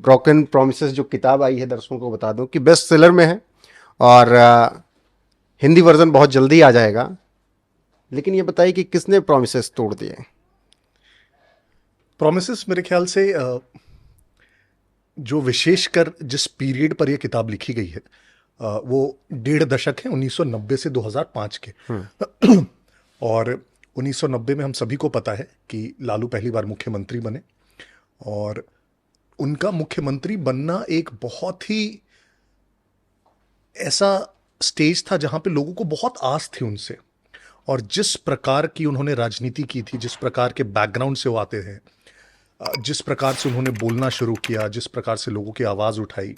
Broken promises जो किताब आई है, दर्शकों को बता दूं कि बेस्ट सेलर में है और हिंदी वर्जन बहुत जल्दी आ जाएगा। लेकिन ये बताइए कि किसने प्रोमिसेस तोड़ दिए? प्रोमिसेस मेरे ख्याल से जो विशेषकर जिस पीरियड पर यह किताब लिखी गई है वो 1.5 दशक है, 1990 से 2005 के। और 1990 में हम सभी को पता है कि लालू पहली बार मुख्यमंत्री बने और उनका मुख्यमंत्री बनना एक बहुत ही ऐसा स्टेज था जहां पे लोगों को बहुत आस थी उनसे, और जिस प्रकार की उन्होंने राजनीति की थी, जिस प्रकार के बैकग्राउंड से वो आते हैं, जिस प्रकार से उन्होंने बोलना शुरू किया, जिस प्रकार से लोगों की आवाज़ उठाई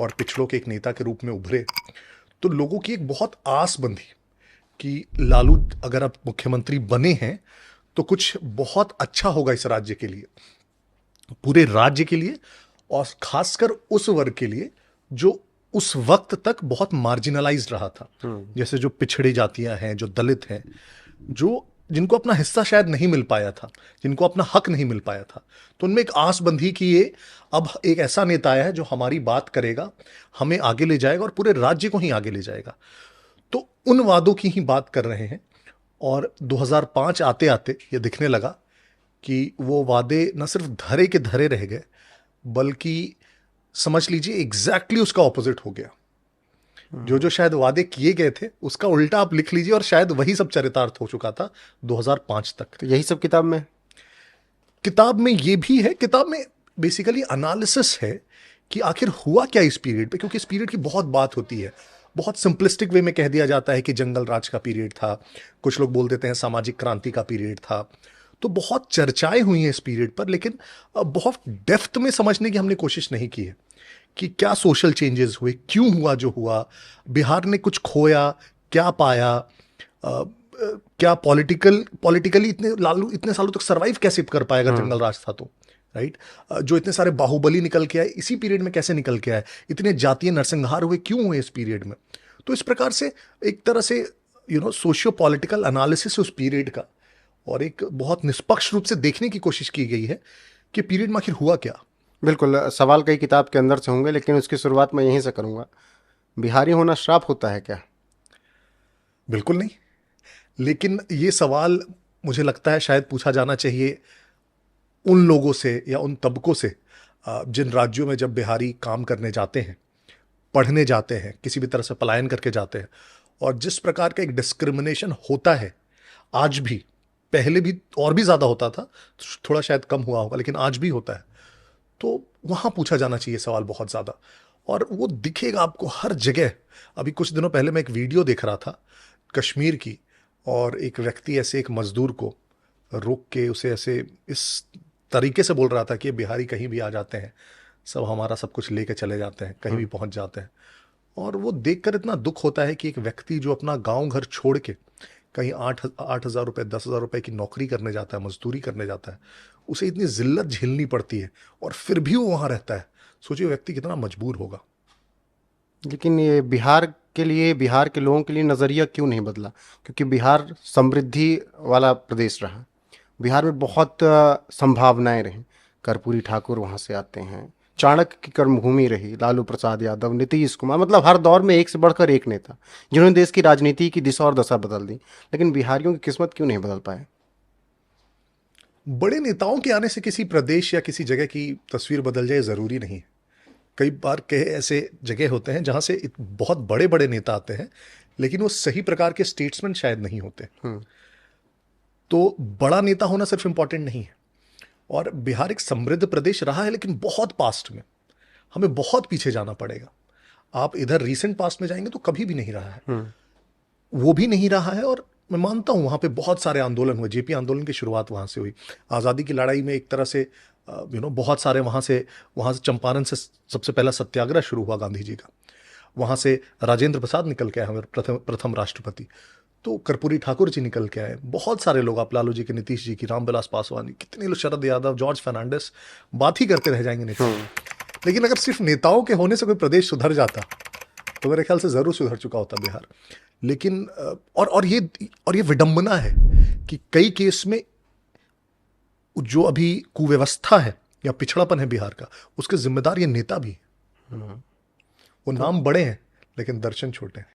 और पिछड़ों के एक नेता के रूप में उभरे, तो लोगों की एक बहुत आस बंधी कि लालू अगर अब मुख्यमंत्री बने हैं तो कुछ बहुत अच्छा होगा इस राज्य के लिए, पूरे राज्य के लिए, और खासकर उस वर्ग के लिए जो उस वक्त तक बहुत मार्जिनलाइज्ड रहा था। जैसे जो पिछड़ी जातियां हैं, जो दलित हैं, जो जिनको अपना हिस्सा शायद नहीं मिल पाया था, जिनको अपना हक नहीं मिल पाया था, तो उनमें एक आस बंधी कि ये अब एक ऐसा नेता आया है जो हमारी बात करेगा, हमें आगे ले जाएगा और पूरे राज्य को ही आगे ले जाएगा। तो उन वादों की ही बात कर रहे हैं। और 2005 आते आते ये दिखने लगा कि वो वादे न सिर्फ धरे के धरे रह गए, बल्कि समझ लीजिए एग्जैक्टली उसका ऑपोजिट हो गया। जो जो शायद वादे किए गए थे उसका उल्टा आप लिख लीजिए, और शायद वही सब चरितार्थ हो चुका था 2005 तक। तो यही सब किताब में ये भी है। किताब में बेसिकली एनालिसिस है कि आखिर हुआ क्या इस पीरियड पे, क्योंकि इस पीरियड की बहुत बात होती है। बहुत सिंपलिस्टिक वे में कह दिया जाता है कि जंगल राज का पीरियड था, कुछ लोग बोल देते हैं सामाजिक क्रांति का पीरियड था। तो बहुत चर्चाएं हुई हैं इस पीरियड पर, लेकिन बहुत डेप्थ में समझने की हमने कोशिश नहीं की है कि क्या सोशल चेंजेस हुए, क्यों हुआ जो हुआ, बिहार ने कुछ खोया, क्या पाया, क्या पॉलिटिकली लालू इतने सालों तक सरवाइव कैसे कर पाएगा जंगल राज था तो, राइट। जो इतने सारे बाहुबली निकल के आए इसी पीरियड में कैसे निकल के आए, इतने जातीय नरसंहार हुए क्यों हुए इस पीरियड में। तो इस प्रकार से एक तरह से सोशियो पॉलिटिकल एनालिसिस उस पीरियड का, और एक बहुत निष्पक्ष रूप से देखने की कोशिश की गई है कि पीरियड में आखिर हुआ क्या। बिल्कुल, सवाल कई किताब के अंदर से होंगे, लेकिन उसकी शुरुआत मैं यहीं से करूंगा। बिहारी होना श्राप होता है क्या? बिल्कुल नहीं, लेकिन ये सवाल मुझे लगता है शायद पूछा जाना चाहिए उन लोगों से या उन तबकों से जिन राज्यों में जब बिहारी काम करने जाते हैं, पढ़ने जाते हैं, किसी भी तरह से पलायन करके जाते हैं, और जिस प्रकार का एक डिस्क्रिमिनेशन होता है आज भी, पहले भी और भी ज़्यादा होता था, थोड़ा शायद कम हुआ होगा, लेकिन आज भी होता है। तो वहाँ पूछा जाना चाहिए सवाल बहुत ज़्यादा, और वो दिखेगा आपको हर जगह। अभी कुछ दिनों पहले मैं एक वीडियो देख रहा था कश्मीर की, और एक व्यक्ति ऐसे एक मजदूर को रोक के उसे ऐसे इस तरीके से बोल रहा था कि ये बिहारी कहीं भी आ जाते हैं, सब हमारा सब कुछ लेके चले जाते हैं, कहीं भी पहुंच जाते हैं। और वो देखकर इतना दुख होता है कि एक व्यक्ति जो अपना गांव घर छोड़ के कहीं 8,000 रुपये 10,000 रुपये की नौकरी करने जाता है, मजदूरी करने जाता है, उसे इतनी जिल्लत झेलनी पड़ती है और फिर भी वो वहाँ रहता है। सोचिए व्यक्ति कितना मजबूर होगा। लेकिन ये बिहार के लिए, बिहार के लोगों के लिए नज़रिया क्यों नहीं बदला? क्योंकि बिहार समृद्धि वाला प्रदेश रहा, बिहार में बहुत संभावनाएं रहीं। कर्पूरी ठाकुर वहाँ से आते हैं, चाणक्य की कर्मभूमि रही, लालू प्रसाद यादव, नीतीश कुमार, मतलब हर दौर में एक से बढ़कर एक नेता जिन्होंने देश की राजनीति की दिशा और दशा बदल दी। लेकिन बिहारियों की किस्मत क्यों नहीं बदल पाए? बड़े नेताओं के आने से किसी प्रदेश या किसी जगह की तस्वीर बदल जाए ज़रूरी नहीं है। कई बार कई ऐसे जगह होते हैं जहाँ से बहुत बड़े बड़े नेता आते हैं, लेकिन वो सही प्रकार के स्टेट्समैन शायद नहीं होते। तो बड़ा नेता होना सिर्फ इंपॉर्टेंट नहीं है। और बिहार एक समृद्ध प्रदेश रहा है, लेकिन बहुत पास्ट में, हमें बहुत पीछे जाना पड़ेगा। आप इधर रीसेंट पास्ट में जाएंगे तो कभी भी नहीं रहा है, वो भी नहीं रहा है। और मैं मानता हूं वहां पे बहुत सारे आंदोलन हुए, जेपी आंदोलन की शुरुआत वहां से हुई, आज़ादी की लड़ाई में एक तरह से बहुत सारे वहां से चंपारण से सबसे पहला सत्याग्रह शुरू हुआ गांधी जी का, वहां से राजेंद्र प्रसाद निकल के आए हमारे प्रथम राष्ट्रपति, तो कर्पूरी ठाकुर जी निकल के आए, बहुत सारे लोग, आप लालू जी के, नीतीश जी की, रामविलास पासवान, कितने लोग, शरद यादव, जॉर्ज फर्नांडिस, बात ही करते रह जाएंगे नेता। लेकिन अगर सिर्फ नेताओं के होने से कोई प्रदेश सुधर जाता तो मेरे ख्याल से जरूर सुधर चुका होता बिहार। लेकिन और ये विडंबना है कि कई केस में जो अभी कुव्यवस्था है या पिछड़ापन है बिहार का, उसके जिम्मेदार ये नेता भी हैं। वो नाम बड़े हैं लेकिन दर्शन छोटे हैं।